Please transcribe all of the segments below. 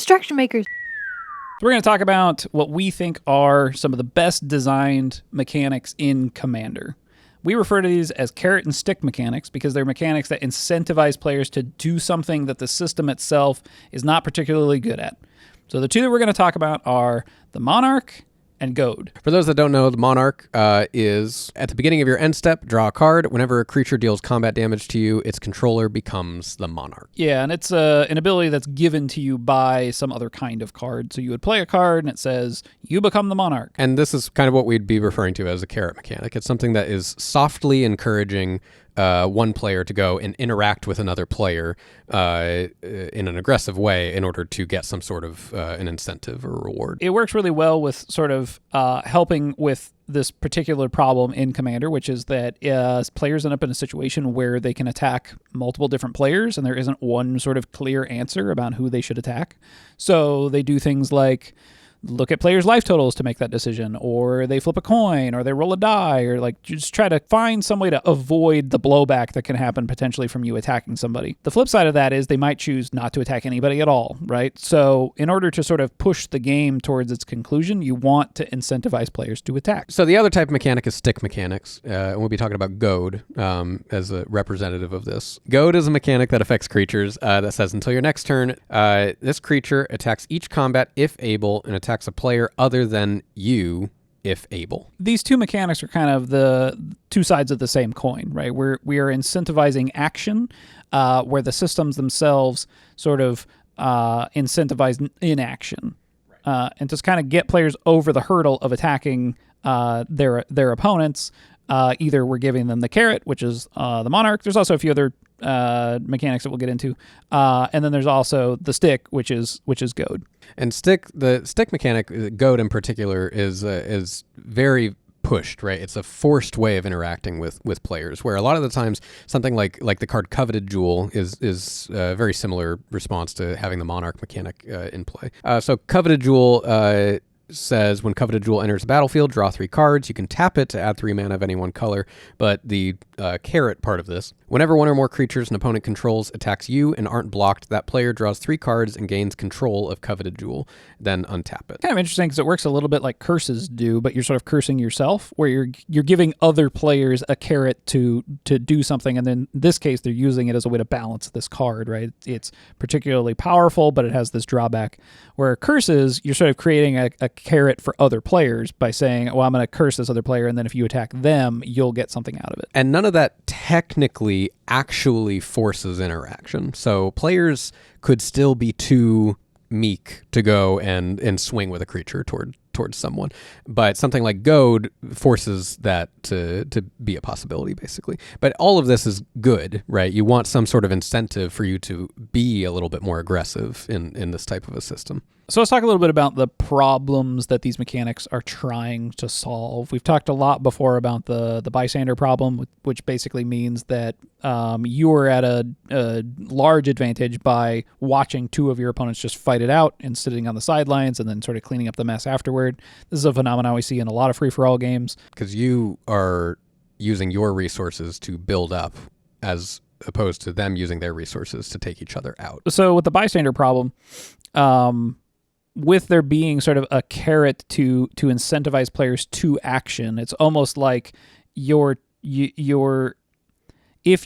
Construction makers. So we're going to talk about what we think are some of the best designed mechanics in Commander. We refer to these as carrot and stick mechanics because they're mechanics that incentivize players to do something that the system itself is not particularly good at. So the two that we're going to talk about are the Monarch and Goad. For those that don't know, the Monarch is at the beginning of your end step, draw a card. Whenever a creature deals combat damage to you, its controller becomes the Monarch. Yeah, and it's an ability that's given to you by some other kind of card. So you would play a card and it says, you become the Monarch. And this is kind of what we'd be referring to as a carrot mechanic. It's something that is softly encouraging one player to go and interact with another player in an aggressive way in order to get some sort of an incentive or reward. It works really well with sort of helping with this particular problem in Commander, which is that players end up in a situation where they can attack multiple different players and there isn't one sort of clear answer about who they should attack. So they do things like look at players' life totals to make that decision, or they flip a coin, or they roll a die, or like just try to find some way to avoid the blowback that can happen potentially from you attacking somebody. The flip side of that is they might choose not to attack anybody at all, right? So in order to sort of push the game towards its conclusion, you want to incentivize players to attack. So the other type of mechanic is stick mechanics, and we'll be talking about Goad as a representative of this. Goad is a mechanic that affects creatures that says until your next turn, this creature attacks each combat if able and attacks a player other than you if able. These two mechanics are kind of the two sides of the same coin, right? We are incentivizing action where the systems themselves sort of incentivize inaction. And just kind of get players over the hurdle of attacking their opponents. Either we're giving them the carrot, which is the Monarch. There's also a few other mechanics that we'll get into. And then there's also the stick, which is Goad. And the stick mechanic, Goad in particular, is very pushed, right? It's a forced way of interacting with players, where a lot of the times something like the card Coveted Jewel is a very similar response to having the Monarch mechanic in play. So Coveted Jewel says when Coveted Jewel enters the battlefield, draw 3 cards. You can tap it to add 3 mana of any one color, but the carrot part of this, whenever one or more creatures an opponent controls attacks you and aren't blocked, that player draws 3 cards and gains control of Coveted Jewel, then untap it. Kind of interesting because it works a little bit like curses do, but you're sort of cursing yourself, where you're giving other players a carrot to do something, and then in this case they're using it as a way to balance this card, right? It's particularly powerful, but it has this drawback. Where curses, you're sort of creating a carrot for other players by saying, well, I'm going to curse this other player, and then if you attack them, you'll get something out of it. And none of that technically actually forces interaction. So players could still be too meek to go and swing with a creature towards someone. But something like Goad forces that to be a possibility, basically. But all of this is good, right? You want some sort of incentive for you to be a little bit more aggressive in this type of a system. So let's talk a little bit about the problems that these mechanics are trying to solve. We've talked a lot before about the bystander problem, which basically means that you are at a large advantage by watching 2 of your opponents just fight it out and sitting on the sidelines and then sort of cleaning up the mess afterward. This is a phenomenon we see in a lot of free-for-all games. Because you are using your resources to build up as opposed to them using their resources to take each other out. So with the bystander problem, with there being sort of a carrot to incentivize players to action, it's almost like if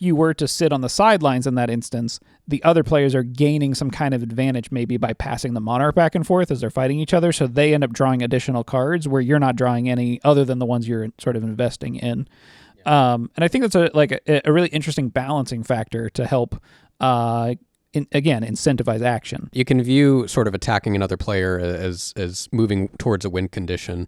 you were to sit on the sidelines in that instance, the other players are gaining some kind of advantage maybe by passing the Monarch back and forth as they're fighting each other, so they end up drawing additional cards where you're not drawing any other than the ones you're sort of investing in. And I think that's a really interesting balancing factor to help incentivize action. You can view sort of attacking another player as moving towards a win condition.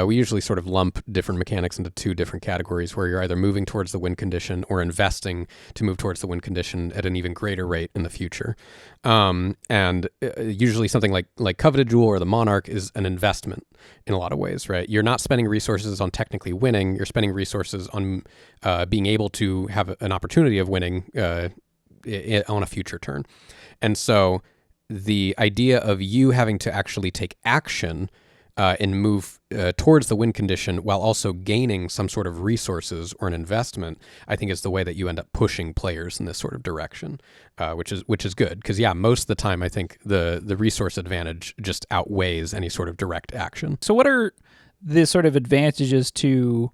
We usually sort of lump different mechanics into 2 different categories, where you're either moving towards the win condition or investing to move towards the win condition at an even greater rate in the future. And usually something like Coveted Jewel or the Monarch is an investment in a lot of ways, right? You're not spending resources on technically winning. You're spending resources on being able to have an opportunity of winning on a future turn. And so the idea of you having to actually take action and move towards the win condition while also gaining some sort of resources or an investment, I think is the way that you end up pushing players in this sort of direction, which is good. Because, yeah, most of the time I think the resource advantage just outweighs any sort of direct action. So what are the sort of advantages to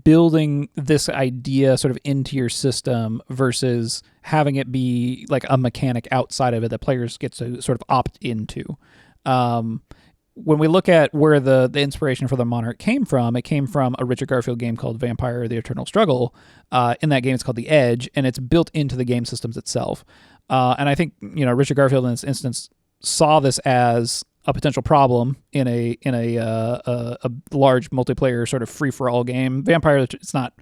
building this idea sort of into your system versus having it be like a mechanic outside of it that players get to sort of opt into? When we look at where the inspiration for the Monarch came from, it came from a Richard Garfield game called Vampire: The Eternal Struggle. In that game, it's called The Edge, and it's built into the game systems itself. And I think, Richard Garfield in this instance saw this as a potential problem in a large multiplayer sort of free-for-all game. Vampire, it's not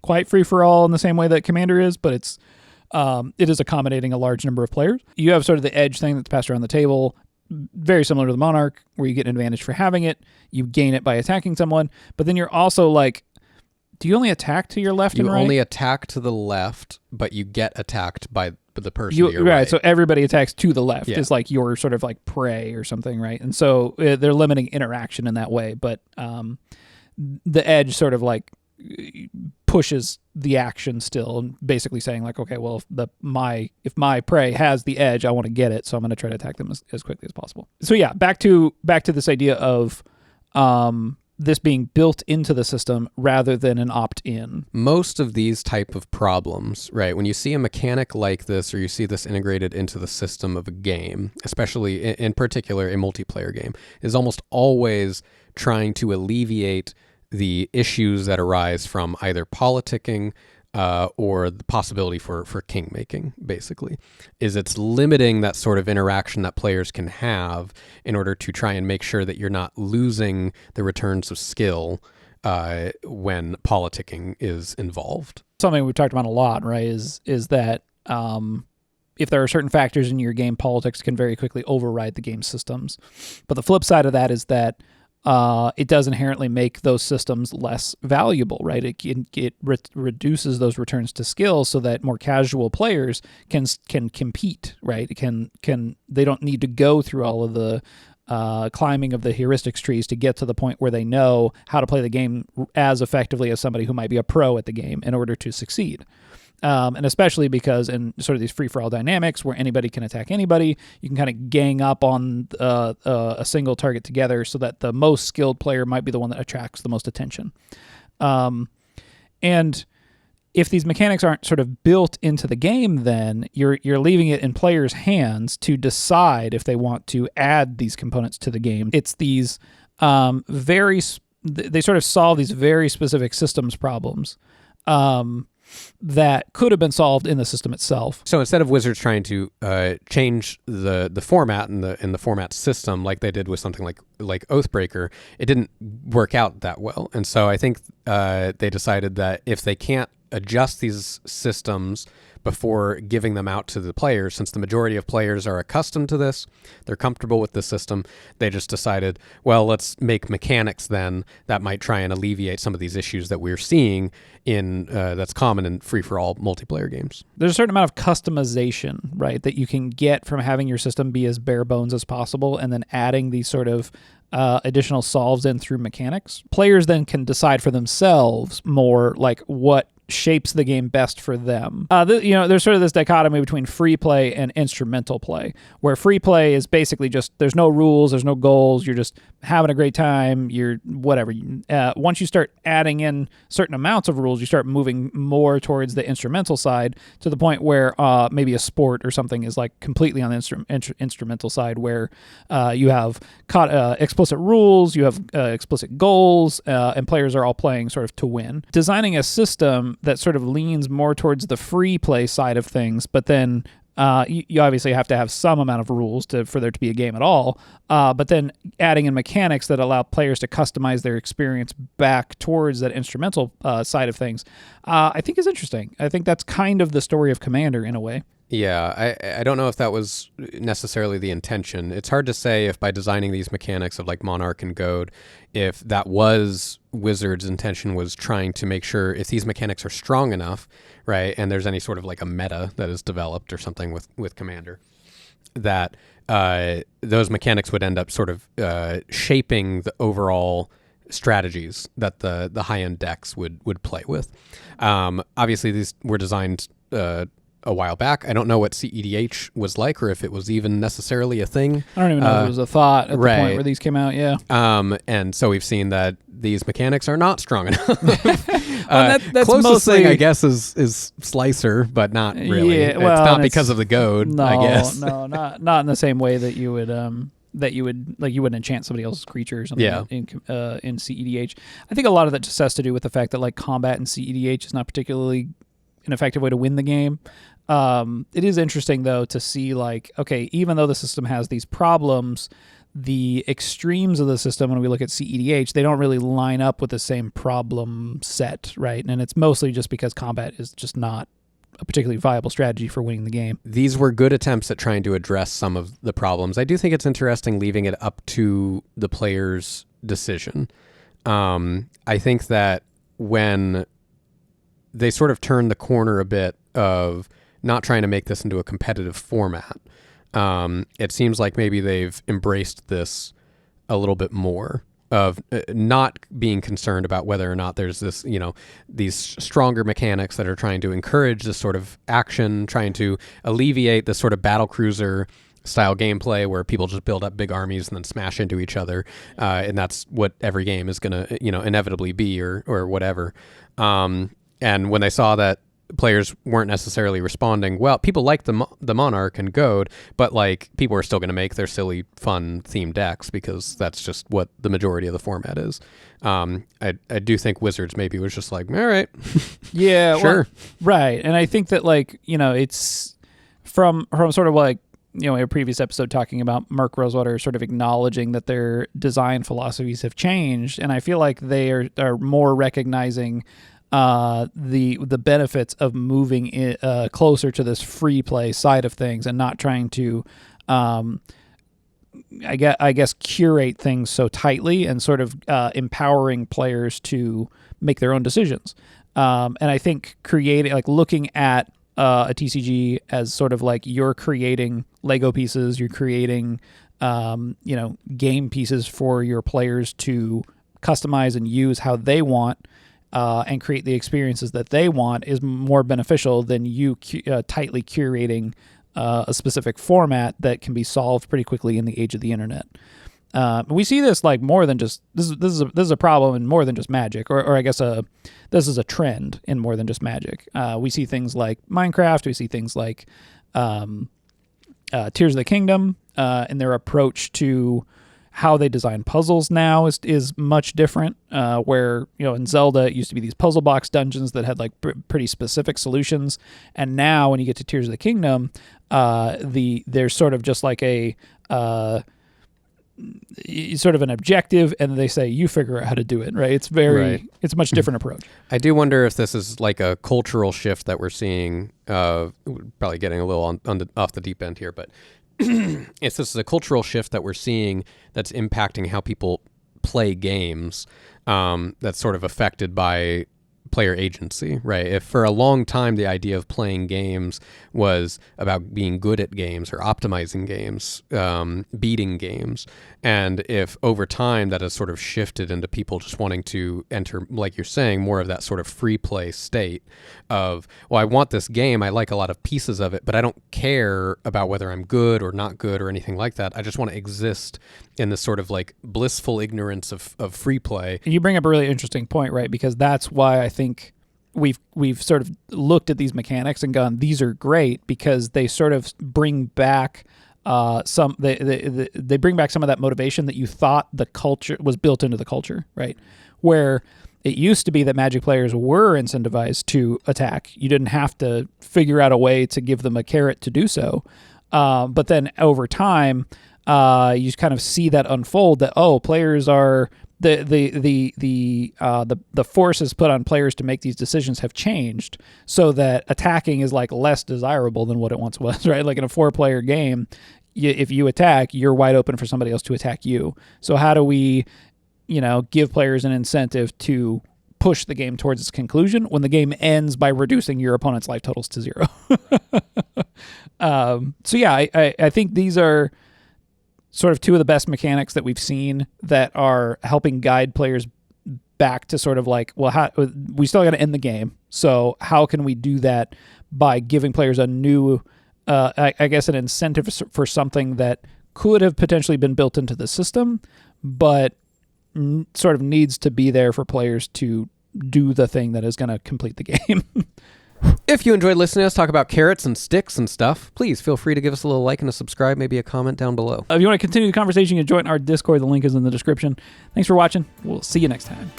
quite free-for-all in the same way that Commander is, but it is accommodating a large number of players. You have sort of the edge thing that's passed around the table, very similar to the Monarch, where you get an advantage for having it. You gain it by attacking someone, but then you're also like, do you only attack to your left and right? You only attack to the left, but you get attacked by the person to your right. So everybody attacks to the left. Yeah. Is like your sort of like prey or something, right? And so they're limiting interaction in that way. But the edge sort of like pushes the action still, and basically saying like, okay, well, if my prey has the edge, I want to get it, so I'm going to try to attack them as quickly as possible. So yeah, back to this idea of this being built into the system rather than an opt-in. Most of these type of problems, right, when you see a mechanic like this or you see this integrated into the system of a game, especially in particular a multiplayer game, is almost always trying to alleviate the issues that arise from either politicking or the possibility for king-making, basically. It's limiting that sort of interaction that players can have in order to try and make sure that you're not losing the returns of skill when politicking is involved. Something we've talked about a lot, right, is that if there are certain factors in your game, politics can very quickly override the game systems. But the flip side of that is that it does inherently make those systems less valuable, right? It reduces those returns to skill so that more casual players can compete, right? They don't need to go through all of the climbing of the heuristics trees to get to the point where they know how to play the game as effectively as somebody who might be a pro at the game in order to succeed. And especially because in sort of these free-for-all dynamics where anybody can attack anybody, you can kind of gang up on a single target together so that the most skilled player might be the one that attracts the most attention. And if these mechanics aren't sort of built into the game, then you're leaving it in players' hands to decide if they want to add these components to the game. It's these they sort of solve these very specific systems problems that could have been solved in the system itself. So instead of Wizards trying to change the format in the format system like they did with something like Oathbreaker, it didn't work out that well. And so I think they decided that if they can't adjust these systems before giving them out to the players, since the majority of players are accustomed to this, they're comfortable with the system, they just decided, well, let's make mechanics then that might try and alleviate some of these issues that we're seeing in that's common in free-for-all multiplayer games. There's a certain amount of customization, right, that you can get from having your system be as bare bones as possible and then adding these sort of additional solves in through mechanics. Players then can decide for themselves more like what shapes the game best for them. There's sort of this dichotomy between free play and instrumental play, where free play is basically just there's no rules, there's no goals, you're just having a great time, you're whatever. Once you start adding in certain amounts of rules, you start moving more towards the instrumental side to the point where maybe a sport or something is like completely on the instrumental side, where you have explicit rules, you have explicit goals, and players are all playing sort of to win. Designing a system that sort of leans more towards the free play side of things, but then you obviously have to have some amount of rules for there to be a game at all, but then adding in mechanics that allow players to customize their experience back towards that instrumental side of things, I think is interesting. I think that's kind of the story of Commander in a way. Yeah, I don't know if that was necessarily the intention. It's hard to say if by designing these mechanics of like Monarch and Goad, if that was Wizards' intention, was trying to make sure if these mechanics are strong enough, right, and there's any sort of like a meta that is developed or something with Commander, that those mechanics would end up sort of shaping the overall strategies that the high-end decks would play with. Obviously, these were designed a while back. I don't know what CEDH was like, or if it was even necessarily a thing. I don't even know if it was a thought at the right. point where these came out. Yeah. And so we've seen that these mechanics are not strong enough. That's closest mostly thing, I guess, is Slicer, but not really. Yeah, well, it's not because of the Goad, no, I guess. No, not in the same way that you would you wouldn't enchant somebody else's creature or something in CEDH. I think a lot of that just has to do with the fact that like combat in CEDH is not particularly an effective way to win the game. It is interesting though to see like, okay, even though the system has these problems, the extremes of the system, when we look at CEDH, they don't really line up with the same problem set, right? And it's mostly just because combat is just not a particularly viable strategy for winning the game. These were good attempts at trying to address some of the problems. I do think it's interesting leaving it up to the player's decision. I think that when they sort of turned the corner a bit of not trying to make this into a competitive format, it seems like maybe they've embraced this a little bit more, of not being concerned about whether or not there's this, these stronger mechanics that are trying to encourage this sort of action, trying to alleviate this sort of battle cruiser style gameplay where people just build up big armies and then smash into each other. And that's what every game is going to, inevitably be or whatever. And when they saw that players weren't necessarily responding, well, people like the Monarch and Goad, but like people are still going to make their silly, fun themed decks because that's just what the majority of the format is. I do think Wizards maybe was just like, all right, yeah, sure, well, right. And I think that like it's from sort of like a previous episode talking about Merc Rosewater sort of acknowledging that their design philosophies have changed, and I feel like they are more recognizing the benefits of moving closer to this free play side of things and not trying to I guess curate things so tightly and sort of empowering players to make their own decisions. And I think looking at a TCG as sort of like you're creating Lego pieces, you're creating game pieces for your players to customize and use how they want, and create the experiences that they want, is more beneficial than you tightly curating a specific format that can be solved pretty quickly in the age of the internet. We see this like more than just this is a problem in more than just Magic, or I guess this is a trend in more than just Magic. We see things like Minecraft. We see things like Tears of the Kingdom, and their approach to how they design puzzles now is much different, where, in Zelda, it used to be these puzzle box dungeons that had like pretty specific solutions. And now when you get to Tears of the Kingdom, there's sort of just like a sort of an objective, and they say, you figure out how to do it, right? It's a much different approach. I do wonder if this is like a cultural shift that we're seeing, probably getting a little off the deep end here, but if this is a cultural shift that we're seeing that's impacting how people play games, that's sort of affected by player agency, right? If for a long time the idea of playing games was about being good at games or optimizing games, beating games, and if over time that has sort of shifted into people just wanting to enter, like you're saying, more of that sort of free play state of, well, I want this game, I like a lot of pieces of it, but I don't care about whether I'm good or not good or anything like that. I just want to exist in this sort of like blissful ignorance of free play. You bring up a really interesting point, right? Because that's why I think we've sort of looked at these mechanics and gone, these are great, because they sort of bring back they bring back some of that motivation that you thought the culture was built into the culture, right? Where it used to be that Magic players were incentivized to attack. You didn't have to figure out a way to give them a carrot to do so. But then over time, you kind of see that unfold, that players are the forces put on players to make these decisions have changed, so that attacking is like less desirable than what it once was, right? Like in a 4-player game, if you attack, you're wide open for somebody else to attack you. So how do we, give players an incentive to push the game towards its conclusion when the game ends by reducing your opponent's life totals to 0. So yeah, I think these are sort of two of the best mechanics that we've seen that are helping guide players back to sort of like, well, we still got to end the game. So how can we do that by giving players a new, I guess, an incentive for something that could have potentially been built into the system, but sort of needs to be there for players to do the thing that is going to complete the game. If you enjoyed listening to us talk about carrots and sticks and stuff, please feel free to give us a little like and a subscribe, maybe a comment down below. If you want to continue the conversation, you can join our Discord. The link is in the description. Thanks for watching. We'll see you next time.